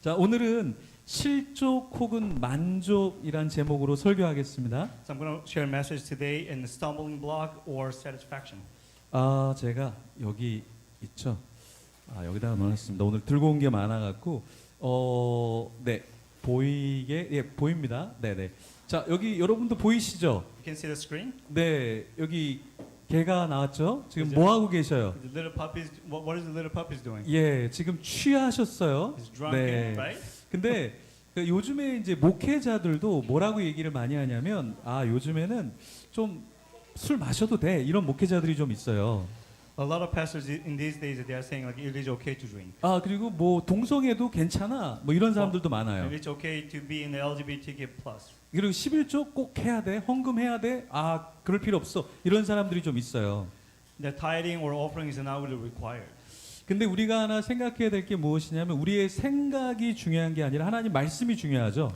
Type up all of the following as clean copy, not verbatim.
자, 오늘은 실족 혹은 만족이란 제목으로 설교하겠습니다. So I'm going to share a message today in the stumbling block or satisfaction. 제가 여기 있죠. 여기다가 넣어놨습니다. 오늘 들고 온 게 많아갖고, 네, 보이게, 예, 보입니다. 네네. 자, 여기 여러분도 보이시죠? You can see the screen. 네, 여기 개가 나왔죠? 지금 그죠? 뭐 하고 계셔요? The little puppies. What is the little puppies doing? 예, 지금 취하셨어요. He's drunken, 네. right? 근데 요즘에 이제 목회자들도 뭐라고 얘기를 많이 하냐면, 요즘에는 좀 술 마셔도 돼, 이런 목회자들이 좀 있어요. A lot of pastors in these days they are saying like it is okay to drink. 그리고 뭐 동성애도 괜찮아, 뭐 이런 사람들도 많아요. And it's okay to be in the LGBTQ+. 그리고 11조 꼭 해야 돼, 헌금해야 돼, 그럴 필요 없어, 이런 사람들이 좀 있어요. The tithing or offering is not really required. 근데 우리가 하나 생각해야 될 게 무엇이냐면, 우리의 생각이 중요한 게 아니라 하나님 말씀이 중요하죠.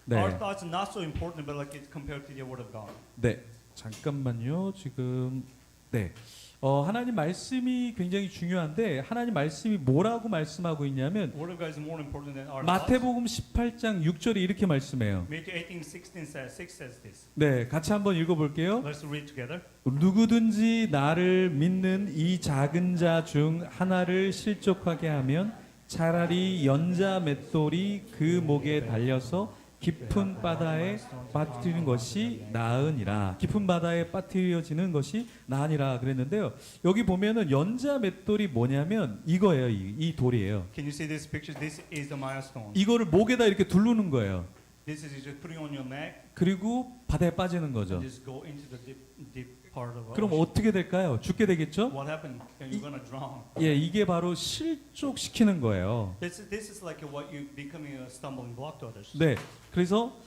네. Our thoughts are not so important, but like it's compared to the Word of God. 네, 잠깐만요. 지금 네, 하나님 말씀이 굉장히 중요한데, 하나님 말씀이 뭐라고 말씀하고 있냐면, The Word of God is more important than our thoughts. 마태복음 18장 6절에 이렇게 말씀해요. Matthew 18:16 says this. 네, 같이 한번 읽어볼게요. Let's read together. 누구든지 나를 믿는 이 작은 자 중 하나를 실족하게 하면 차라리 연자 맷돌이 그 목에 달려서 깊은 바다에 빠뜨리는 것이 나으니라. 깊은 바다에 빠뜨려지는 것이 나으니라 그랬는데요. 여기 보면은 연자 맷돌이 뭐냐면 이거예요. 이 돌이에요. Can you see this picture? This is the milestone. 이거를 목에다 이렇게 두르는 거예요. This is just putting on your neck 그리고 바다에 빠지는 거죠. and just go into the deep part of the 그럼 ocean. 어떻게 될까요? 죽게 되겠죠? What happened? You're gonna drown. 예, 이게 바로 실족시키는 거예요. This is like what you becoming a stumbling block to others. 네, 그래서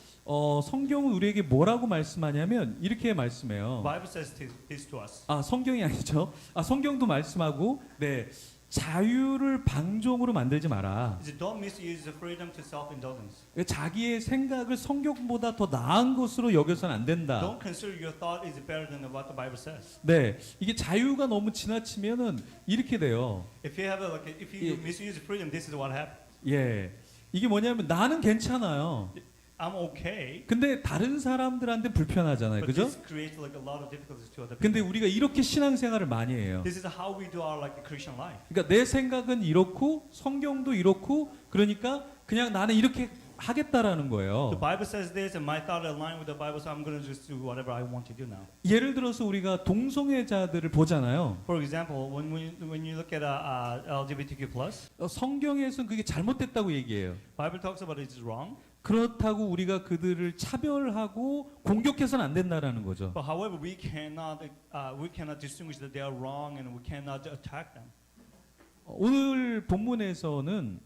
성경은 우리에게 뭐라고 말씀하냐면 이렇게 말씀해요. Bible says this to us. 성경이 아니죠. 성경도 말씀하고, 네, 자유를 방종으로 만들지 마라. Is don't misuse the freedom to self-indulgence. 자기의 생각을 성경보다 더 나은 것으로 여겨서는 안 된다. Don't consider your thought is better than what the Bible says. 네, 이게 자유가 너무 지나치면은 이렇게 돼요. If you misuse freedom, this is what happens. 예, 이게 뭐냐면 나는 괜찮아요. I'm okay. 근데 다른 사람들한테 불편하잖아요, But 그죠? this creates like a lot of difficulties to other 근데 people. 우리가 이렇게 신앙생활을 많이 해요. This is how we do our like Christian life. 그러니까 내 생각은 이렇고 성경도 이렇고, 그러니까 그냥 나는 이렇게 하겠다라는 The 거예요. Bible says this, and my thought align with the Bible, so I'm going to just do whatever I want to do now. 예를 들어서 우리가 동성애자들을 보잖아요. For example, when you look at LGBTQ+, 성경에서는 그게 잘못됐다고 얘기해요. Bible talks about it's wrong. 그렇다고 우리가 그들을 차별하고 공격해서는 안 된다라는 거죠. But however, we cannot distinguish that they are wrong, and we cannot attack them. 오늘 본문에서는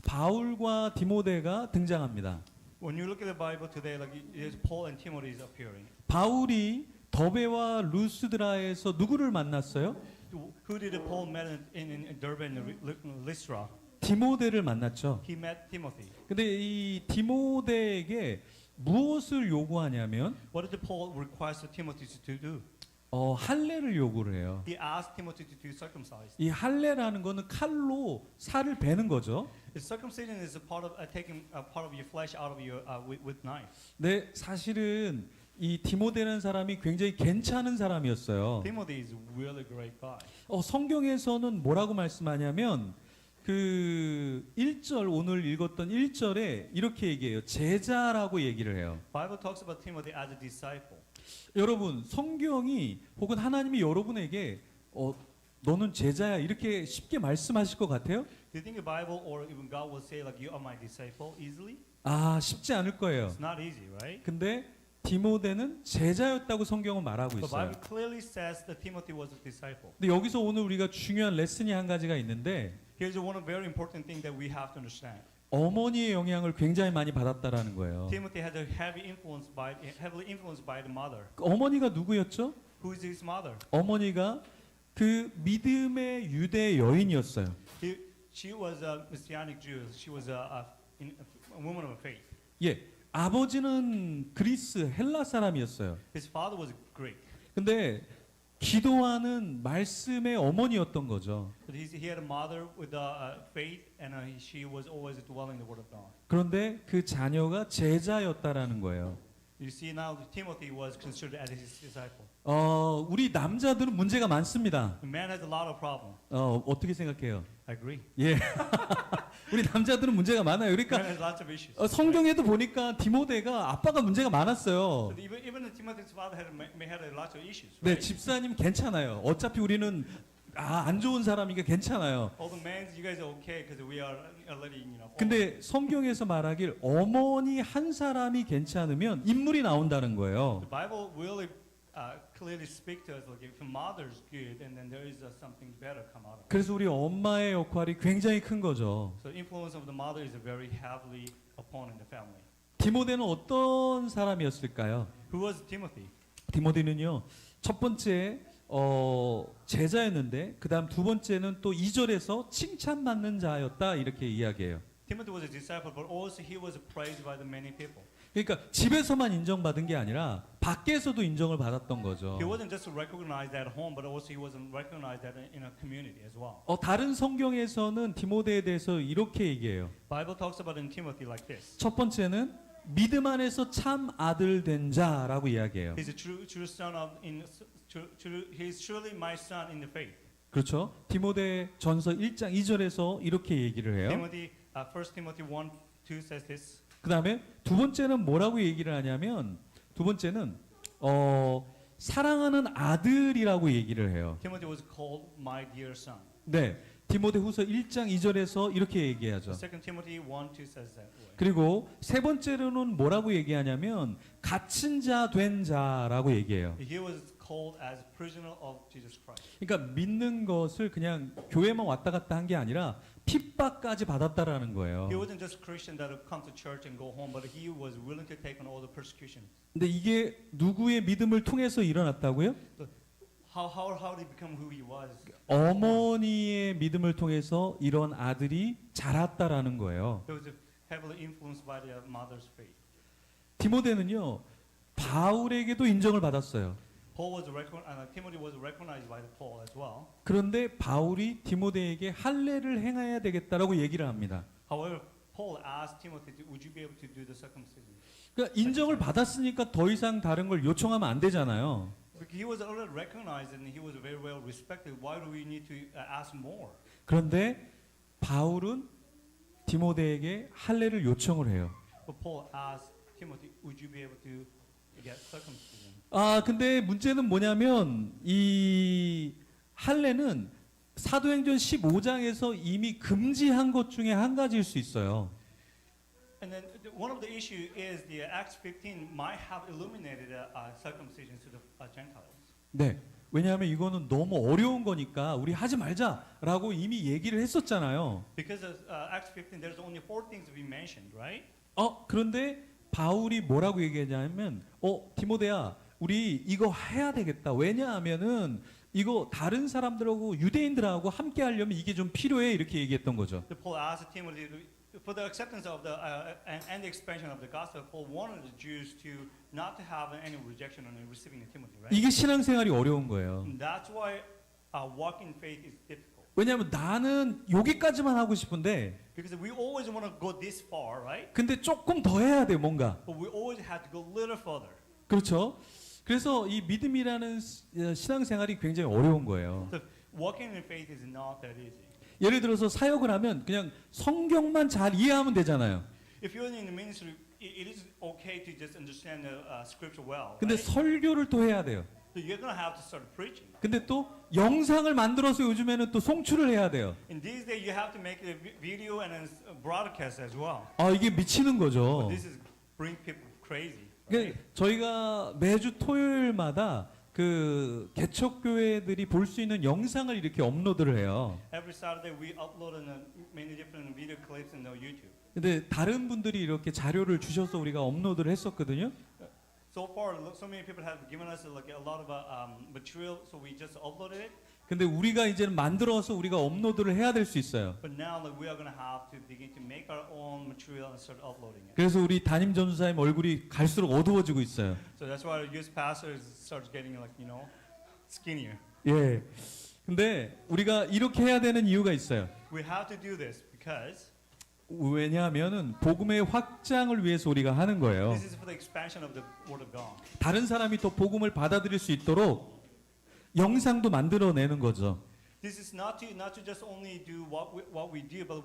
바울과 디모데가 등장합니다. When you look at the Bible today, like Paul and Timothy is appearing. 바울이 더베와 루스드라에서 누구를 만났어요? Who did Paul met in Durban and Lystra? 디모데를 만났죠. He met Timothy. 근데 이 디모데에게 무엇을 요구하냐면 What did Paul require Timothy to do? 할례를 요구를 해요. He asked Timothy to do circumcised. 이 할례라는 거는 칼로 살을 베는 거죠. The circumcision is a part of taking a part of your flesh out of your with knife. 네, 사실은 이 디모데라는 사람이 굉장히 괜찮은 사람이었어요. Timothy is really great guy. 성경에서는 뭐라고 말씀하냐면 그 1절, 오늘 읽었던 1절에 이렇게 얘기해요. 제자라고 얘기를 해요. Bible talks about Timothy as a disciple. 여러분, 성경이 혹은 하나님이 여러분에게 너는 제자야 이렇게 쉽게 말씀하실 것 같아요? Do you think the Bible or even God will say like you are my disciple easily? 쉽지 않을 거예요. It's not easy, right? 근데 디모데는 제자였다고 성경은 말하고 The 있어요. Bible clearly says that Timothy was a disciple. 근데 여기서 오늘 우리가 중요한 레슨이 한 가지가 있는데, Here's one very important thing that we have to understand. 어머니의 영향을 굉장히 많이 받았다라는 거예요. Timothy had a heavily influenced by the mother. 어머니가 누구였죠? Who is his mother? 어머니가 그 믿음의 유대 여인이었어요. She was a Messianic Jew. She was a woman of faith. 예, 아버지는 그리스 헬라 사람이었어요. His father was Greek. 근데 기도하는 말씀의 어머니였던 거죠. But he had a mother with faith, and she was always dwelling the word of God. 그런데 그 자녀가 제자였다라는 거예요. You see now, Timothy was considered as his disciple. 우리 남자들은 문제가 많습니다. The man has a lot of problems. 어떻게 생각해요? I agree. 예. 우리 남자들은 문제가 많아요. Man 그러니까 has lots of issues. 성경에도 보니까 디모데가 아빠가 문제가 많았어요. But even Timothy's father may have lots of issues. 네, Right? 집사님 괜찮아요. 어차피 우리는 안 좋은 사람이니까 괜찮아요. All the men, you guys are okay because we are already, 근데 성경에서 말하길 어머니 한 사람이 괜찮으면 인물이 나온다는 거예요. The Bible really clearly speaks to us like if the mother's good, and then there is something better come out of it. 그래서 우리 엄마의 역할이 굉장히 큰 거죠. So the influence of the mother is very heavily upon in the family. 디모데는 어떤 사람이었을까요? Who was Timothy? 디모데는요. 첫 번째 제자였는데 그다음 두 번째는 또 2절에서 칭찬받는 자였다 이렇게 이야기해요. Timothy was a disciple, but also he was praised by the many people. 그러니까 집에서만 인정받은 게 아니라 밖에서도 인정을 받았던 거죠. He wasn't just recognized at home, but also he wasn't recognized in a community as well. 다른 성경에서는 디모데에 대해서 이렇게 얘기해요. Bible talks about in Timothy like this. 첫 번째는 믿음 안에서 참 아들 된 자라고 이야기해요. He's a true son of he's truly my son in the faith. 그렇죠? 디모데 전서 1장 2절에서 이렇게 얘기를 해요. Timothy, 1 Timothy 1:2 says this. 그다음에 두 번째는 뭐라고 얘기를 하냐면 두 번째는 사랑하는 아들이라고 얘기를 해요. Timothy was called my dear son. 네. 디모데후서 1장 2절에서 이렇게 얘기하죠. 2 Timothy 1:2 says that way. 그리고 세 번째로는 뭐라고 얘기하냐면 갇힌 자 된 자라고 얘기해요. He was called as prisoner of Jesus Christ. 그러니까 믿는 것을 그냥 교회만 왔다 갔다 한 게 아니라 핍박까지 받았다라는 거예요. He wasn't just a Christian that would come to church and go home, but he was willing to take on all the persecution. 근데 이게 누구의 믿음을 통해서 일어났다고요? How did he become who he was? 어머니의 믿음을 통해서 이런 아들이 자랐다라는 거예요. He was heavily influenced by the mother's faith. 디모데는요 바울에게도 인정을 받았어요. Timothy was recognized by the Paul as well. 그런데 바울이 디모데에게 할례를 행해야 되겠다라고 얘기를 합니다. However, Paul asked Timothy, "Would you be able to do the circumcision?" 그러니까 인정을 받았으니까 더 이상 다른 걸 요청하면 안 되잖아요. He was already recognized and he was very well respected. Why do we need to ask more? 그런데 바울은 디모데에게 할례를 요청을 해요. But Paul asked Timothy, "Would you be able to get circumcision?" 근데 문제는 뭐냐면 이 할례는 사도행전 15장에서 이미 금지한 것 중에 한 가지일 수 있어요. And then one of the issue is the Acts 15 might have illuminated circumcision to the Gentiles. 네. 왜냐하면 이거는 너무 어려운 거니까 우리 하지 말자라고 이미 얘기를 했었잖아요. Because of Acts 15, there's only 4 things we mentioned, right? 그런데 바울이 뭐라고 얘기하냐면, 디모데야, 우리 이거 해야 되겠다. 왜냐하면은 이거 다른 사람들하고 유대인들하고 함께 하려면 이게 좀 필요해 이렇게 얘기했던 거죠. Paul asked Timothy for the acceptance of the and the expansion of the gospel. Paul wanted the Jews to not to have any rejection on receiving Timothy, right? 이게 신앙생활이 어려운 거예요. And that's why walk in faith is difficult. 왜냐하면 나는 여기까지만 하고 싶은데, Because we always want to go this far, right? 근데 조금 더 해야 돼 뭔가. But we always have to go a little further. 그렇죠? 그래서 이 믿음이라는 신앙생활이 굉장히 어려운 거예요. So walking in faith is not that easy. 예를 들어서 사역을 하면 그냥 성경만 잘 이해하면 되잖아요. If you're in the ministry, it is okay to just understand the scripture well. 근데 Right? 설교를 또 해야 돼요. So you're gonna have to start preaching. 근데 또 영상을 만들어서 요즘에는 또 송출을 해야 돼요. In these days, you have to make a video and then broadcast as well. 이게 미치는 거죠. This is bring people crazy. 그러니까 저희가 매주 토요일마다 그 개척교회들이 볼 수 있는 영상을 이렇게 업로드를 해요. Every Saturday we upload many different video clips in the YouTube. 근데 다른 분들이 이렇게 자료를 주셔서 우리가 업로드를 했었거든요. So far, so many people have given us like a lot of material, so we just uploaded it. 근데 우리가 이제는 만들어서 우리가 업로드를 해야 될 수 있어요. But now like, we are going to have to begin to make our own material and start uploading it. 그래서 우리 담임 전도사님 얼굴이 갈수록 어두워지고 있어요. So that's why our youth pastors start getting like skinnier. 예. 근데 우리가 이렇게 해야 되는 이유가 있어요. We have to do this because 왜냐하면은 복음의 확장을 위해서 우리가 하는 거예요. this is for the expansion of the Word of God. 다른 사람이 또 복음을 받아들일 수 있도록 영상도 만들어내는 거죠. This is not to just only do what we do, but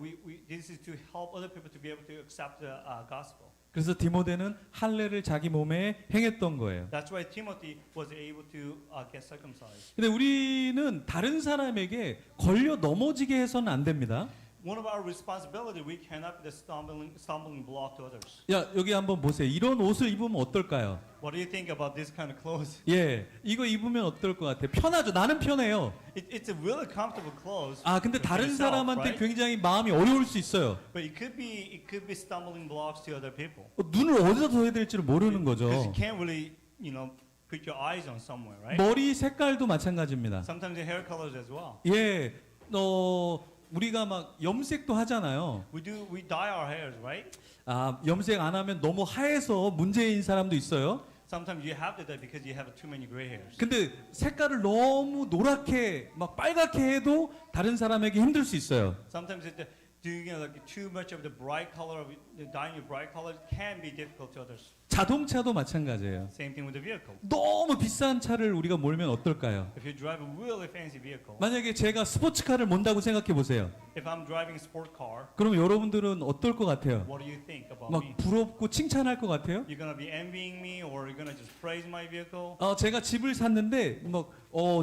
this is to help other people to be able to accept the gospel. 그래서 디모데는 할례를 자기 몸에 행했던 거예요. That's why Timothy was able to get circumcised. 근데 우리는 다른 사람에게 걸려 넘어지게 해서는 안 됩니다. One of our responsibility, we cannot be the stumbling block to others. 야, 여기 한번 보세요. 이런 옷을 입으면 어떨까요? What do you think about this kind of clothes? 예, 이거 입으면 어떨 것 같아요? 편하죠. 나는 편해요. It's a really comfortable clothes. 아, 근데 for 다른 yourself, 사람한테 right? 굉장히 마음이 어려울 수 있어요. But it could be stumbling blocks to other people. 눈을 어디다 둬야 될지를 모르는 Because 거죠. you can't really, put your eyes on somewhere, right? 머리 색깔도 마찬가지입니다. Sometimes the hair colors as well. 예, 우리가 막 염색도 하잖아요. We dye our hairs, right? 아, 염색 안 하면 너무 하얘서 문제인 사람도 있어요. Sometimes you have to do that because you have too many gray hairs. 근데 색깔을 너무 노랗게 막 빨갛게 해도 다른 사람에게 힘들 수 있어요. Sometimes doing like too much of the bright color, dyeing your bright color can be difficult to others. 자동차도 마찬가지예요. Same thing with the vehicle. 너무 비싼 차를 우리가 몰면 어떨까요? If you drive a really fancy vehicle, 만약에 제가 스포츠카를 몬다고 생각해 보세요. if I'm driving a sport car, 그럼 여러분들은 어떨 것 같아요? what do you think about 막 me? 부럽고 칭찬할 것 같아요? You're gonna be envying me, or you're gonna just praise my vehicle? 제가 집을 샀는데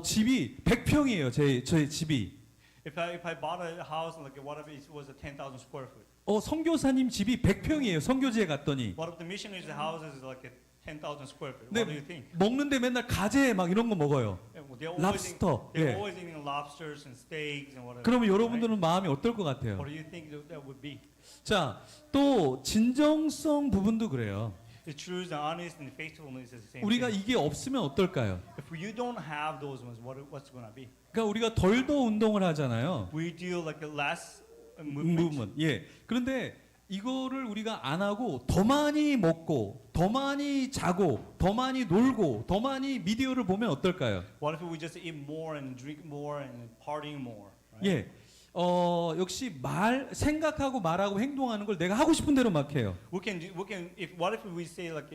집이 100평이에요. 저의 집이. If I bought a house like whatever it was a 10,000 square foot. 선교사님 집이 100평이에요. 선교지에 갔더니. What if the missionaries' houses is like a 10,000 square foot? 네, What do you think? 먹는데 맨날 가재 막 이런 거 먹어요. They're 랍스터. they're 예. always eating lobsters and steaks and whatever. 그러면 right? 여러분들은 마음이 어떨 것 같아요? What do you think that would be? 자, 또 진정성 부분도 그래요. The truth, the honest, and the faithfulness is the same 우리가 thing. 이게 없으면 어떨까요? If you don't have those ones, what's gonna be? 그러니까 우리가 덜더 운동을 하잖아요. We do like a less movement. 예. 그런데 이거를 우리가 안 하고 더 많이 먹고 더 많이 자고 더 많이 놀고 더 많이 미디어를 보면 어떨까요? What if we just eat more and drink more and partying more? Right? 예. 역시 생각하고 말하고 행동하는 걸 내가 하고 싶은 대로 막 해요. What if we say like,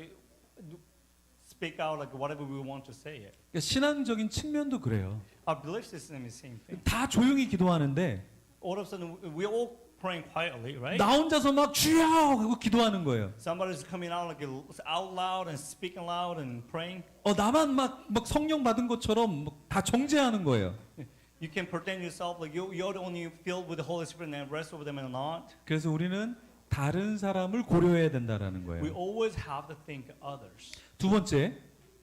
speak out like whatever we want to say it? 그러니까 신앙적인 측면도 그래요. Our belief system is the same thing. 다 조용히 기도하는데 All of a sudden, we're all praying quietly, right? 나 혼자서 막 주여 하고 기도하는 거예요. Somebody's coming out like out loud and speaking loud and praying. 나만 막 성령 받은 것처럼 다 정죄하는 거예요. You can pretend yourself like you're only filled with the Holy Spirit and the rest of them are not. 그래서 우리는 다른 사람을 고려해야 된다라는 We 거예요. always have to think others. 두 번째,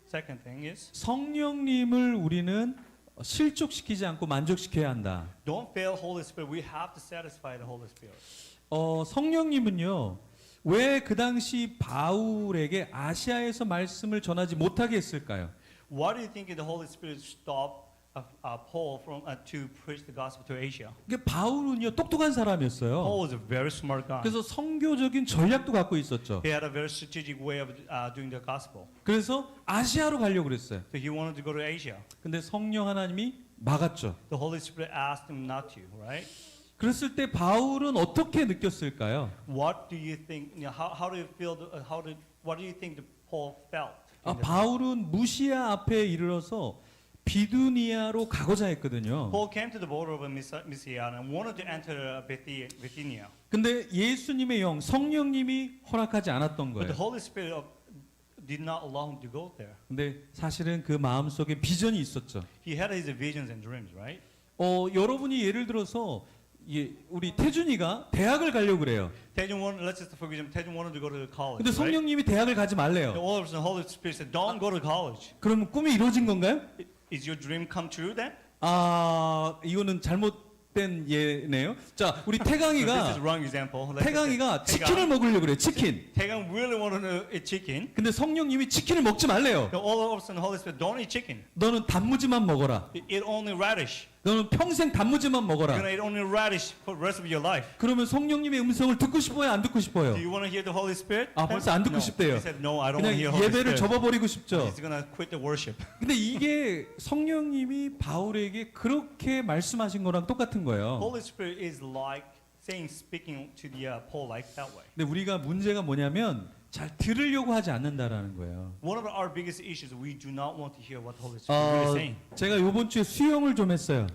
Second thing is, 성령님을 우리는 실족시키지 않고 만족시켜야 한다. don't fail Holy Spirit. We have to satisfy the Holy Spirit. 성령님은요, 왜 그 당시 바울에게 아시아에서 말씀을 전하지 못하게 했을까요? Why do you think the Holy Spirit stopped Paul to preach the gospel to Asia? 이게 바울은요, 똑똑한 사람이었어요. Paul was a very smart guy. 그래서 선교적인 전략도 갖고 있었죠. He had a very strategic way of doing the gospel. 그래서 아시아로 가려고 그랬어요. So he wanted to go to Asia. 근데 성령 하나님이 막았죠. The Holy Spirit asked him not to, right? 그랬을 때 바울은 어떻게 느꼈을까요? What do you think? How do you feel? What do you think Paul felt? 바울은 무시아 앞에 이르러서 비두니아로 가고자 했거든요. Paul came to the border of Mysia and wanted to enter Bithynia. 근데 예수님의 영, 성령님이 허락하지 않았던 But the 거예요. Holy Spirit did not allow him to go there. 근데 사실은 그 마음속에 비전이 있었죠. He had his visions and dreams, right? 여러분이 예를 들어서 우리 태준이가 대학을 가려고 그래요. Let's just for example, Taejun wanted to go to college. 근데 right? 성령님이 대학을 가지 말래요. All of a sudden, Holy Spirit said, "Don't go to college." 그러면 꿈이 이루어진 건가요? Is your dream come true then? 이거는 잘못된 예네요. 자, 우리 This is 태강이가 wrong example. 태강이가 치킨을 먹으려고 그래요. 치킨. Taegang really wanted to eat chicken. 근데 성령님이 치킨을 먹지 말래요. So all of a sudden, Holy Spirit, don't eat chicken. 너는 단무지만 먹어라. Eat only radish. 너는 평생 단무지만 You're 먹어라. gonna eat only radish for the rest of your life. 그러면 성령님의 음성을 듣고 싶어요, 안 듣고 싶어요? Do you want to hear the Holy Spirit? 아, 벌써 안 듣고 No. 싶대요. He said, no, I don't 그냥 want to hear Holy 예배를 Spirit. 접어버리고 싶죠. He's gonna quit the worship. 근데 이게 성령님이 바울에게 그렇게 말씀하신 거랑 똑같은 거예요. Holy Spirit is like speaking to the Paul like that way. 근데 우리가 문제가 뭐냐면 잘 들으려고 하지 않는다라는 거예요. One of our biggest issues, we do not want to hear what Holy Spirit is really saying. 제가 이번 주에 수영을 좀 했어요.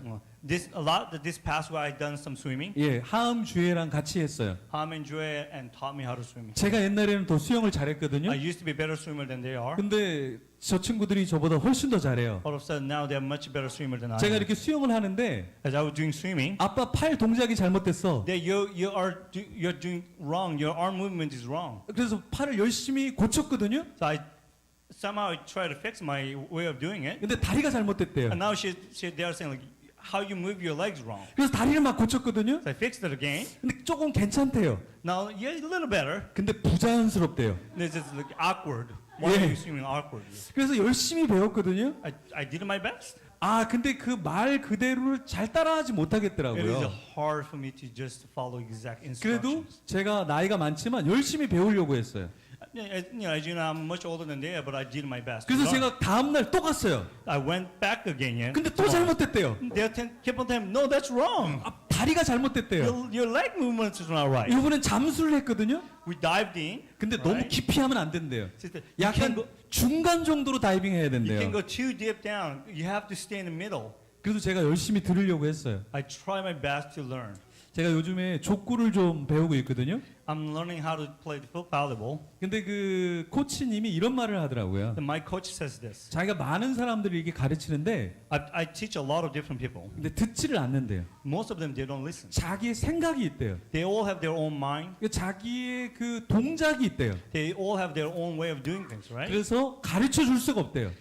This past week I done some swimming. 예, 하음 주애랑 같이 했어요. Ham and Joy and taught me how to swim. 제가 옛날에는 더 수영을 잘했거든요. I used to be a better swimmer than they are. 근데 저 친구들이 저보다 훨씬 더 잘해요. All of a sudden now they're much better swimmer than I 제가 am. 이렇게 수영을 하는데 As I was doing swimming, 아빠 팔 동작이 잘못됐어. that you're doing wrong. Your arm movement is wrong. 그래서 팔을 열심히 고쳤거든요. So I somehow try to fix my way of doing it. 근데 다리가 잘못됐대요. And now they're saying like how you move your legs wrong. 그래서 다리를 막 고쳤거든요. So I fixed it again. 근데 조금 괜찮대요. Now yeah, a little better. 근데 부자연스럽대요. This is like awkward. Why Yeah. are you swimming awkwardly? 그래서 열심히 배웠거든요. I did my best. 아, 근데 그 말 그대로를 잘 따라하지 It is 못하겠더라고요. hard for me to just follow exact 그래도 instructions. 제가 나이가 많지만 열심히 배우려고 했어요. As you know, I'm much older than they are, but I did my best. 그래서 to learn. 제가 다음 날 또 갔어요. I went back again. Yeah. 근데 또 잘못됐대요. They kept on telling me, no, that's wrong. 아, 다리가 잘못됐대요. Your leg movement is not right. 이번엔 잠수를 했거든요. We dived in. 근데 너무 Right. 깊이 하면 안 된대요. You 약간 중간 정도로 다이빙 해야 can 된대요. go too deep down. You have to stay in the middle. 그래서 제가 열심히 들으려고 했어요. I try my best to learn. 제가 요즘에 족구를 좀 배우고 있거든요. I'm learning how to play the volleyball. 근데 그 코치님이 이런 말을 하더라고요. And my coach says this. 자기가 많은 사람들을 이렇게 가르치는데 I teach a lot of different people. 근데 듣지를 않는데요. Most of them, they don't listen. 자기의 생각이 있대요. They all have their own mind. 자기의 그 동작이 있대요. They all have their own way of doing things, right? 그래서 가르쳐 줄 수가 없대요.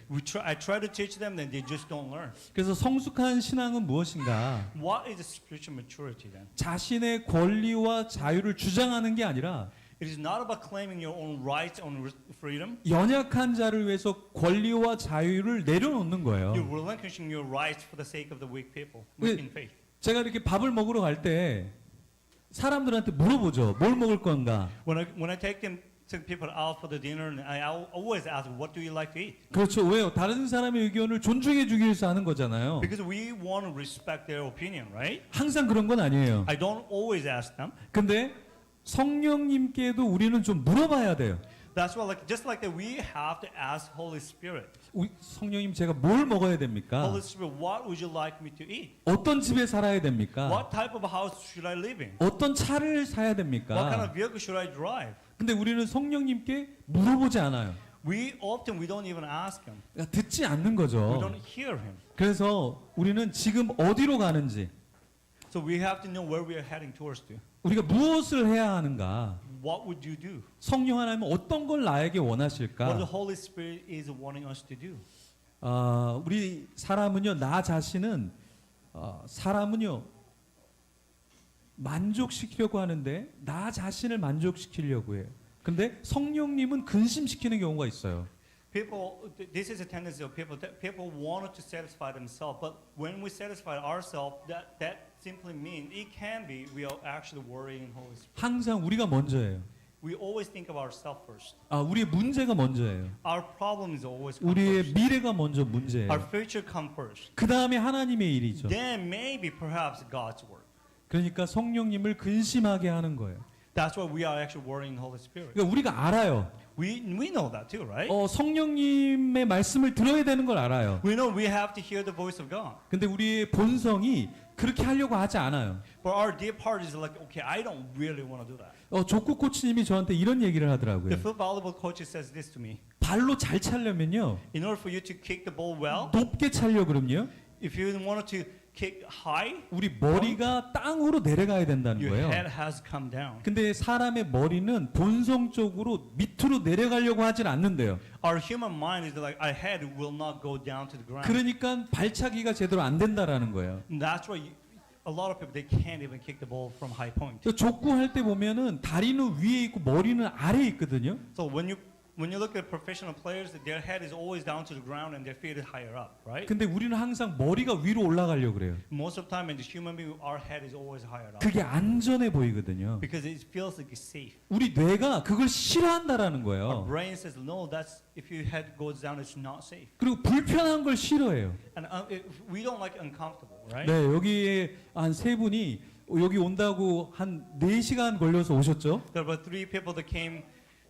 I try to teach them, then they just don't learn. 그래서 성숙한 신앙은 무엇인가? What is spiritual maturity then? 자신의 권리와 자유를 주장하는 게 아니라 It is not about claiming your own rights, own freedom. 연약한 자를 위해서 권리와 자유를 내려놓는 거예요. You're relinquishing your rights for the sake of the weak people, weak in faith. 제가 이렇게 밥을 먹으러 갈 때 사람들한테 물어보죠. 뭘 먹을 건가? When I take people out for the dinner, and I always ask, what do you like to eat? 그렇죠. 왜요? 다른 사람의 의견을 존중해 주기 위해서 하는 거잖아요. Because we want to respect their opinion, right? 항상 그런 건 아니에요. I don't always ask them. 근데 성령님께도 우리는 좀 물어봐야 돼요. That's why, just like that, we have to ask Holy Spirit. 성령님, 제가 뭘 먹어야 됩니까? Holy Spirit, what would you like me to eat? 어떤 집에 살아야 됩니까? What type of house should I live in? 어떤 차를 사야 What kind 됩니까? of vehicle should I drive? 근데 우리는 성령님께 물어보지 않아요. We don't even ask Him. 그러니까 듣지 않는 We 거죠. don't hear Him. 그래서 우리는 지금 어디로 가는지, So we have to know where we are heading towards to. 우리가 무엇을 해야 하는가, What would you do? 성령 하나님은 어떤 걸 나에게 What the 원하실까? Holy Spirit is wanting us to do. 우리 사람은요, 나 자신은 사람은요 만족시키려고 하는데 나 자신을 만족시키려고 해요. 근데 성령님은 근심시키는 경우가 있어요. This is a tendency of people. People wanted to satisfy themselves, but when we satisfy ourselves, that simply means it can be we are actually worrying Holy Spirit. 항상 우리가 먼저예요. We always think of ourselves first. 우리의 문제가 먼저예요. Our problem is always come 우리의 first. 미래가 먼저 Our 문제예요. future come first. 그 다음에 하나님의 일이죠. Then maybe perhaps God's work. 그러니까 성령님을 근심하게 하는 거예요. That's why we are actually worrying the Holy Spirit. 그러니까 우리가 알아요. We know that too, right? 성령님의 말씀을 들어야 되는 걸 알아요. We know we have to hear the voice of God. 근데 우리의 본성이 그렇게 하려고 하지 않아요. But our deep heart is like, okay, I don't really want to do that. 족구 코치님이 저한테 이런 얘기를 하더라고요. The foot volleyball coach says this to me. 발로 잘 차려면요, In order for you to kick the ball well, 높게 차려 그럼요, if you wanted to kick high, 우리 머리가 땅으로 내려가야 된다는 your 거예요. head has come down. 근데 사람의 머리는 본성적으로 밑으로 내려가려고 하질 않는데요. Our human mind is like our head will not go down to the ground. 그러니까 발차기가 제대로 안 된다라는 거예요. And that's why a lot of people they can't even kick the ball from high point. 족구할 때 보면은 다리는 위에 있고 머리는 아래에 있거든요. So when when you look at professional players, their head is always down to the ground and their feet is higher up, right? 근데 우리는 항상 머리가 위로 올라가려고 그래요. Most of the time, in the human being, our head is always higher up 그게 안전해 보이거든요. because it feels like it's safe. 우리 뇌가 그걸 싫어한다라는 Our 거예요. brain says, no, that's if your head goes down, it's not safe. 그리고 불편한 걸 싫어해요. And we don't like uncomfortable, right? 네, 여기에 한 세 분이 여기 온다고 한 4시간 걸려서 오셨죠? There were 3 people that came.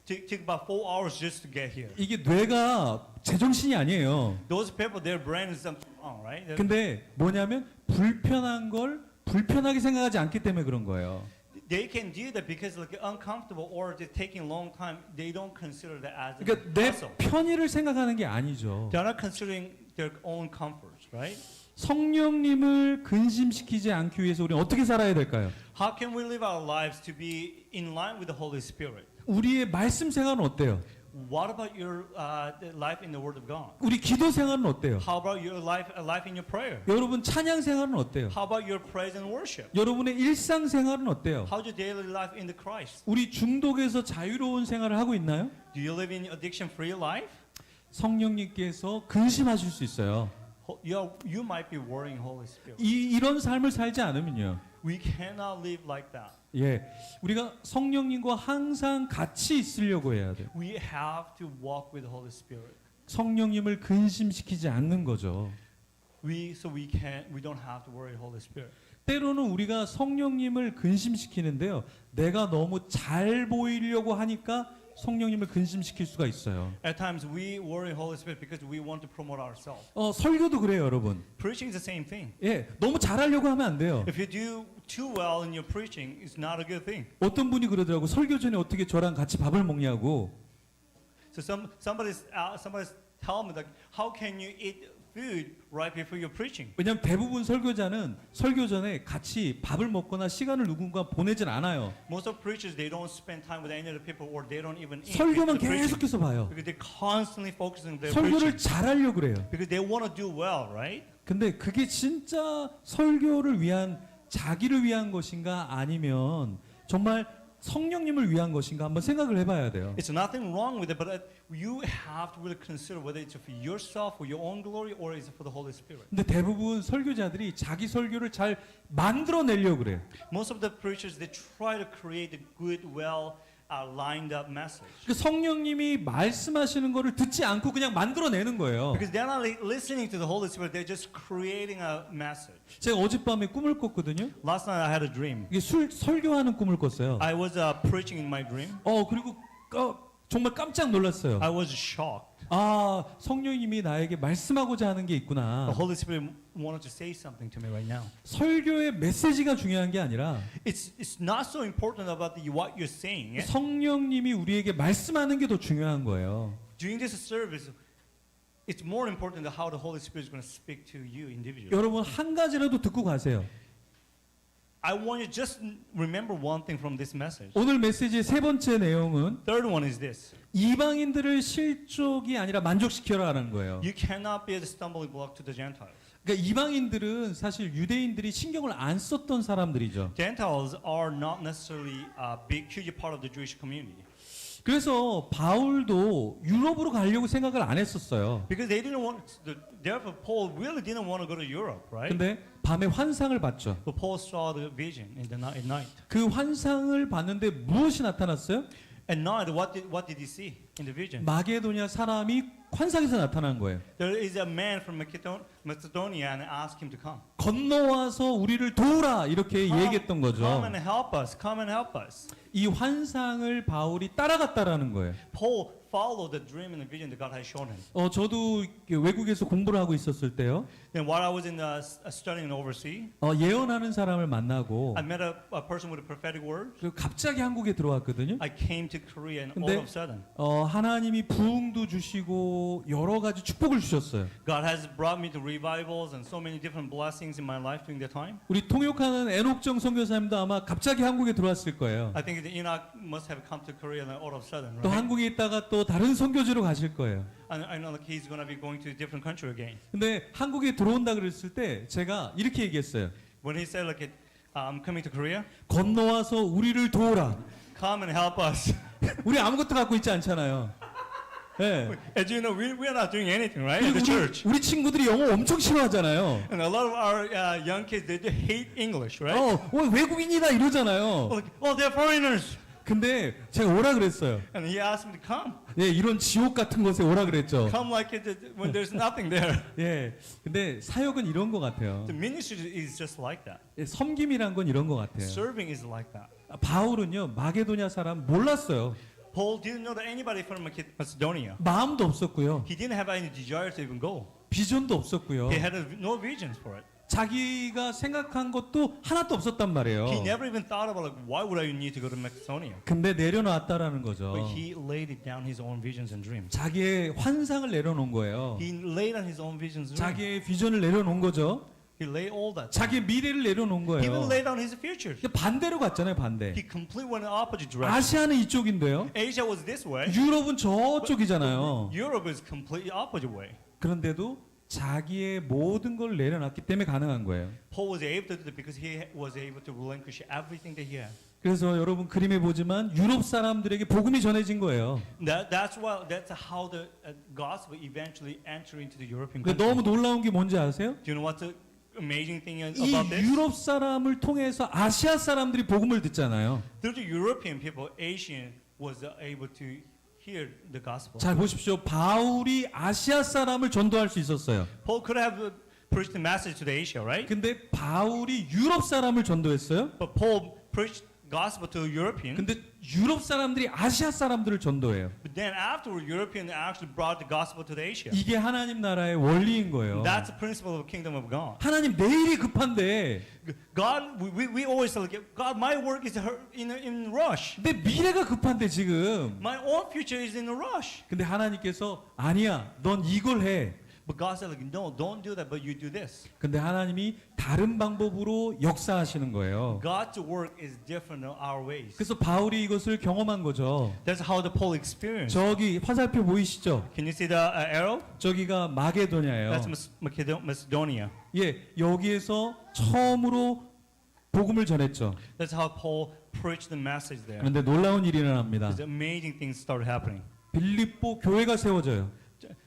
Took about 4 hours just to get here. 이게 뇌가 제정신이 아니에요. Those people, their brain is something wrong, right? 근데 뭐냐면 불편한 걸 불편하게 생각하지 않기 때문에 그런 거예요. They can do that because like uncomfortable or they're taking long time. They don't consider that as a 그러니까 내 hassle. 편의를 생각하는 게 아니죠. They're not considering their own comforts, right? 성령님을 근심시키지 않기 위해서 우리는 어떻게 살아야 될까요? How can we live our lives to be in line with the Holy Spirit? 우리의 말씀 생활은 어때요? What about your life in the Word of God? 우리 기도 생활은 어때요? How about your life in your prayer? 여러분 찬양 생활은 어때요? How about your praise and worship? 여러분의 일상 생활은 어때요? How's your daily life in the Christ? 우리 중독에서 자유로운 생활을 하고 있나요? Do you live in addiction-free life? 성령님께서 근심하실 수 있어요. You might be worrying Holy Spirit. 이런 삶을 살지 않으면요. We cannot live like that. 예, 우리가 성령님과 항상 같이 있으려고 해야 돼요. We have to walk with the Holy Spirit. 성령님을 근심시키지 않는 거죠. We don't have to worry Holy Spirit. 때로는 우리가 성령님을 근심시키는데요. 내가 너무 잘 보이려고 하니까 성령님을 근심시킬 수가 있어요. At times we worry Holy Spirit because we want to promote ourselves. 설교도 그래요, 여러분. Preaching is the same thing. 예, 너무 잘하려고 하면 안 돼요. If you do too well in your preaching, it's not a good thing. 어떤 분이 그러더라고. 설교 전에 어떻게 저랑 같이 밥을 먹냐고. So somebody's tell me like, how can you eat food right before you're preaching? 왜냐하면 대부분 설교자는 설교 전에 같이 밥을 먹거나 시간을 누군가 보내진 않아요. Most of preachers they don't spend time with any other people or they don't even eat 설교만 the preaching 계속해서 봐요. because they're constantly focusing on their 설교를 preaching 잘하려고 그래요. because they want to do well, right? 근데 그게 진짜 설교를 위한 자기를 위한 것인가 아니면 정말 성령님을 위한 것인가 한번 생각을 해봐야 돼요. It's nothing wrong with it, but you have to really consider whether it's for yourself, for your own glory, or is it for the Holy Spirit. 근데 대부분 설교자들이 자기 설교를 잘 만들어내려고 그래요. Most of the preachers they try to create a good, well lined up message. 그 성령님이 말씀하시는 거를 듣지 않고 그냥 만들어내는 거예요. Because they're not listening to the Holy Spirit, they're just creating a message. 제가 어젯밤에 꿈을 꿨거든요. Last night I had a dream. 이게 설교하는 꿈을 꿨어요. I was preaching in my dream. 그리고 정말 깜짝 놀랐어요. I was shocked. 성령님이 나에게 말씀하고자 하는 게 있구나. The Holy Spirit wanted to say something to me right now. 설교의 메시지가 중요한 게 아니라 It's not so important about what you're saying. Yeah? 성령님이 우리에게 말씀하는 게 더 중요한 거예요. During this service, it's more important than how the Holy Spirit is going to speak to you individually. 여러분 한 가지라도 듣고 가세요. I want you to just remember one thing from this message. 오늘 메시지의 세 번째 내용은 Third one is this. 이방인들을 실족이 아니라 만족시켜라라는 거예요. You cannot be the stumbling block to the Gentiles. 그러니까 이방인들은 사실 유대인들이 신경을 안 썼던 사람들이죠. Gentiles are not necessarily a big, huge part of the Jewish community. 그래서 바울도 유럽으로 가려고 생각을 안 했었어요. Because they didn't want, therefore Paul really didn't want to go to Europe, right? 근데 밤에 환상을 봤죠. But Paul saw the vision in the night. 그 환상을 봤는데 무엇이 나타났어요? At night, what did he see in the vision? 마게도냐 사람이 환상에서 나타난 거예요. There is a man from Macedonia and asked him to come. 건너와서 우리를 도우라 이렇게 얘기했던 거죠. Come and help us. Come and help us. 이 환상을 바울이 따라갔다라는 거예요. Paul followed the dream and the vision that God had shown him. 저도 외국에서 공부를 하고 있었을 때요. Then while I was in studying overseas, 예언하는 사람을 만나고 I met a person with a prophetic word. 그리고 갑자기 한국에 들어왔거든요. I came to Korea and all 근데 of a sudden, 하나님이 부흥도 주시고 여러 가지 축복을 주셨어요. God has brought me to revivals and so many different blessings in my life during that time. 우리 통역하는 애녹정 선교사님도 아마 갑자기 한국에 들어왔을 거예요. I think Enoch must have come to Korea and all of a sudden, 또 right? 한국에 있다가 또 다른 선교지로 가실 거예요. And I know like he's going to be going to a different country again. 근데 한국에 들어온다 그랬을 때 제가 이렇게 얘기했어요. When he said like, I'm coming to Korea, 건너와서 우리를 도우라. come and help us. 우리 아무것도 갖고 있지 않잖아요. 예. As you know, we are not doing anything, right? At 그리고 the church. 우리 친구들이 영어 엄청 싫어하잖아요. And a lot of our young kids, they hate English, right? 외국인이다 이러잖아요. Like, oh, they're foreigners. 근데 제가 오라 그랬어요. And he asked me to come. 예, 이런 지옥 같은 곳에 오라 그랬죠. Come like when there's nothing there. 예. 근데 사역은 이런 것 같아요. The ministry is just like that. 예, 섬김이란 건 이런 것 같아요. Serving is like that. 바울은요, 마게도냐 사람 몰랐어요. Paul didn't know that anybody from Macedonia. 마음도 없었고요. He didn't have any desire to even go. 비전도 없었고요. He had no visions for it. 자기가 생각한 것도 하나도 없었단 말이에요. He never even thought about like, why would I need to go to Macedonia? 근데 내려놨다라는 거죠. But he laid it down his own visions and dreams. 자기의 환상을 내려놓은 거예요. He laid on his own visions and dreams. 자기의 비전을 내려놓은 거죠. He laid all that. 자기의 미래를 내려놓은 He even 거예요. laid down his future. 근데 반대로 갔잖아요, 반대. He completely went in the opposite direction. 아시아는 이쪽인데요. Asia was this way. 유럽은 저쪽이잖아요. Europe is completely opposite way. 그런데도 자기의 모든 걸 내려놨기 때문에 가능한 거예요. Paul was able to do it because he was able to relinquish everything that he had. 그래서 여러분 그림에 보지만 유럽 사람들에게 복음이 전해진 거예요. That's how the gospel eventually entered into the European 근데 country. 너무 놀라운 게 뭔지 아세요? Do you know what the amazing thing 이 about this? 유럽 사람을 통해서 아시아 사람들이 복음을 듣잖아요. Through the European people, Asian was able to hear the gospel. 잘 보십시오. 바울이 아시아 사람을 전도할 수 있었어요. Paul could have preached the message to the Asia, right? 근데 바울이 유럽 사람을 전도했어요. But Paul preached gospel to European. 근데 유럽 사람들이 아시아 사람들을 전도해요. But then afterward, European actually brought the gospel to the Asia. 이게 하나님 나라의 원리인 거예요. That's the principle of the kingdom of God. 하나님 내일이 급한데 God, we always say, God, my work is in rush. 내 미래가 급한데 지금. My own future is in a rush. 근데 하나님께서 아니야, 넌 이걸 해. But God said, like, no, don't do that, but you do this. 근데 하나님이 다른 방법으로 역사하시는 거예요. God's work is different than our ways. 그래서 바울이 이것을 경험한 거죠. That's how the Paul experienced. 저기 화살표 보이시죠? Can you see the arrow? 저기가 마게도냐예요. That's Macedonia. 예, 여기에서 처음으로 복음을 전했죠. That's how Paul preached the message there. 그런데 놀라운 일이 일어납니다. Because amazing things started happening. 빌립보 교회가 세워져요.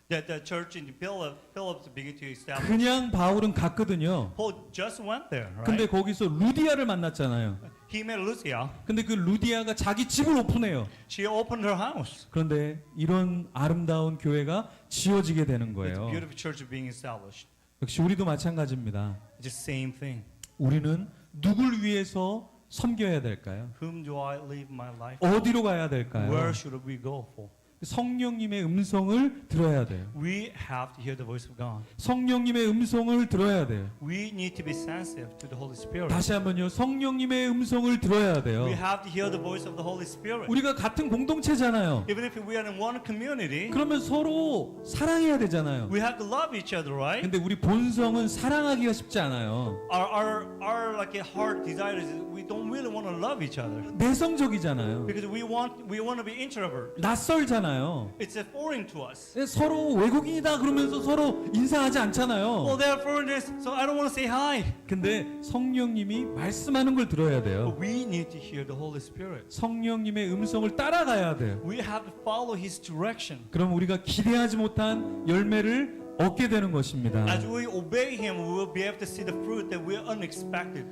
That the church in Philippi began to establish. 그냥 바울은 갔거든요. Paul just went there, right? 근데 거기서 루디아를 만났잖아요. He met Lucia. 근데 그 루디아가 자기 집을 오픈해요. She opened her house. 그런데 이런 아름다운 교회가 지어지게 되는 It's a 거예요. beautiful church being established. 역시 우리도 마찬가지입니다. It's the same thing. 우리는 누굴 위해서 섬겨야 될까요? Whom do I live my life? 어디로 가야 될까요? Where should we go for? 성령님의 음성을 들어야 돼요. We have to hear the voice of God. 성령님의 음성을 들어야 돼요. We need to be sensitive to the Holy Spirit. 다시 한번요. 성령님의 음성을 들어야 돼요. We have to hear the voice of the Holy Spirit. 우리가 같은 공동체잖아요. Even if we are in one community, 그러면 서로 사랑해야 되잖아요. we have to love each other, right? 근데 우리 본성은 사랑하기가 쉽지 않아요. Our like a heart desire is we don't really want to love each other 내성적이잖아요. because we want to be introvert. 낯설잖아요. It's foreign to us. 서로 외국인이다 그러면서 서로 인사하지 Oh, 않잖아요. they're foreigners, so I don't want to say hi. 근데 성령님이 말씀하는 걸 들어야 돼요. But we need to hear the Holy Spirit. 성령님의 음성을 따라가야 돼요. We have to follow His direction. 그럼 우리가 기대하지 못한 열매를 얻게 되는 것입니다. As we obey Him, we will be able to see the fruit that we are unexpected.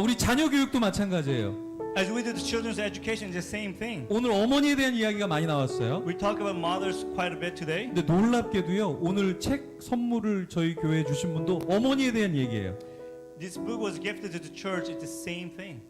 우리 자녀 교육도 마찬가지예요. As we do the children's education, it's the same thing. 오늘 어머니에 대한 이야기가 많이 나왔어요. We talk about mothers quite a bit today. 근데 놀랍게도요. 오늘 책 선물을 저희 교회에 주신 분도 어머니에 대한 얘기예요. This book was gifted to the church. It's the same thing.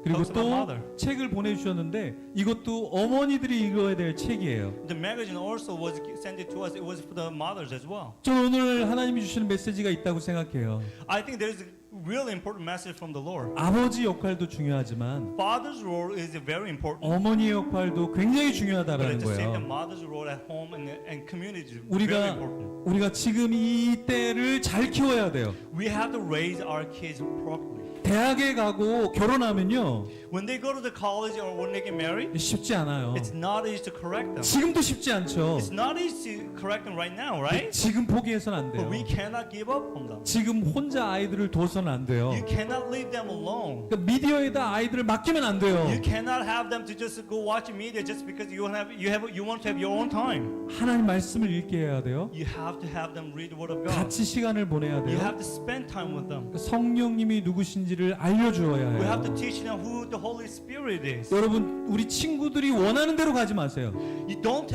그리고 Talks about 또 mother. 책을 보내주셨는데 이것도 어머니들이 읽어야 될 책이에요. The magazine also was sent it to us. It was for the mothers as well. 저는 오늘 하나님이 주시는 메시지가 있다고 생각해요. I think there is a really important message from the Lord. 아버지 역할도 중요하지만 Father's role is very important. 어머니의 역할도 굉장히 But at 중요하다라는 the same time, 거예요. mother's role at home and community is very important. 우리가 지금 이 때를 잘 키워야 돼요. We have to raise our kids properly. 대학에 가고 결혼하면요 When they go to the college or when they get married, 쉽지 않아요. it's not easy to correct them. 지금도 쉽지 않죠. It's not easy to correct them right now, right? 지금 포기해서는 안 But 돼요. we cannot give up on them. 지금 혼자 아이들을 둬서는 안 돼요. You cannot leave them alone. 그러니까 미디어에다 아이들을 맡기면 안 돼요. You cannot have them to just go watch media just because you want to have your own time. 하나님 말씀을 읽게 해야 돼요. You have to have them read the Word of God. 같이 시간을 보내야 You 돼요. have to spend time with them. 성령님이 누구신지를 알려주어야 We have to 해요. teach them who the Holy Spirit is. 여러분 우리 친구들이 원하는 대로 가지 마세요. You don't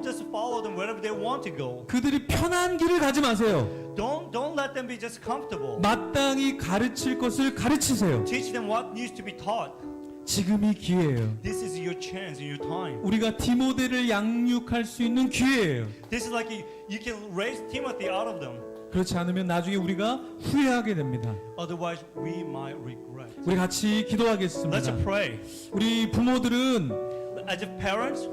just follow them wherever they want to go. 그들이 편한 길을 가지 마세요. Don't let them be just comfortable. 마땅히 가르칠 것을 가르치세요. Teach them what needs to be taught. 지금이 기회예요. This is your chance and your time. 우리가 디모데를 양육할 수 있는 기회예요. This is like you can raise Timothy out of them. 그렇지 않으면 나중에 우리가 후회하게 됩니다. Otherwise, we might regret. 우리 같이 기도하겠습니다. Let's pray. 우리 부모들은 As parents,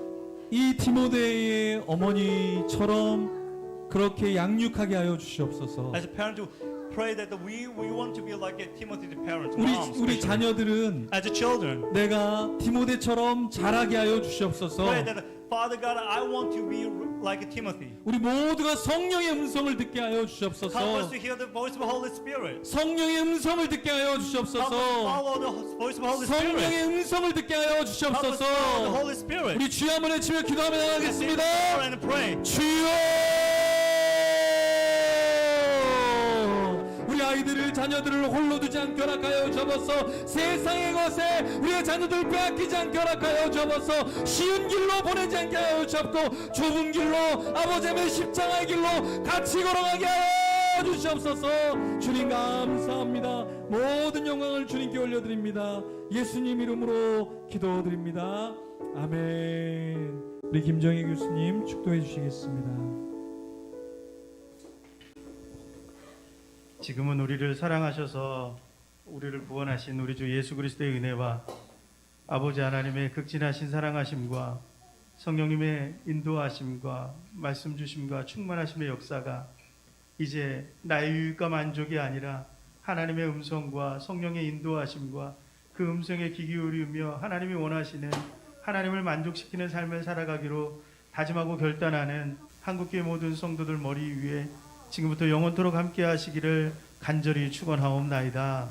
이 디모데의 어머니처럼 그렇게 양육하게 하여 주시옵소서. as a parent, to pray that we want to be like Timothy, the parents, 우리 moms. 우리 especially. 자녀들은 As a children, 내가 디모데처럼 자라게 하여 주시옵소서. pray that Father God, I want to be like Timothy. 우리 모두가 성령의 음성을 듣게 하여 Help us 주시옵소서. to hear the voice of the Holy Spirit. 성령의 음성을 듣게 하여 Help us 주시옵소서. follow the voice of the Holy Spirit. 성령의 음성을 듣게 하여 Help us follow the 주시옵소서. Holy Spirit. 우리 주여 한번 외치며 기도하며 Let's 나가겠습니다. and pray. 주여! 우리 아이들을 자녀들을 홀로 두지 않게 허락하여 주옵소서. 세상의 것에 우리의 자녀들을 빼앗기지 않게 허락하여 주옵소서. 쉬운 길로 보내지 않게 하여 주옵고 좁은 길로 아버지의 십자가의 길로 같이 걸어가게 하여 주시옵소서. 주님 감사합니다. 모든 영광을 주님께 올려드립니다. 예수님 이름으로 기도드립니다. 아멘. 우리 김정희 교수님 축도해 주시겠습니다. 지금은 우리를 사랑하셔서 우리를 구원하신 우리 주 예수 그리스도의 은혜와 아버지 하나님의 극진하신 사랑하심과 성령님의 인도하심과 말씀 주심과 충만하심의 역사가 이제 나의 유익과 만족이 아니라 하나님의 음성과 성령의 인도하심과 그 음성에 귀 기울이며 하나님이 원하시는 하나님을 만족시키는 삶을 살아가기로 다짐하고 결단하는 한국교회 모든 성도들 머리 위에 지금부터 영원토록 함께 하시기를 간절히 축원하옵나이다.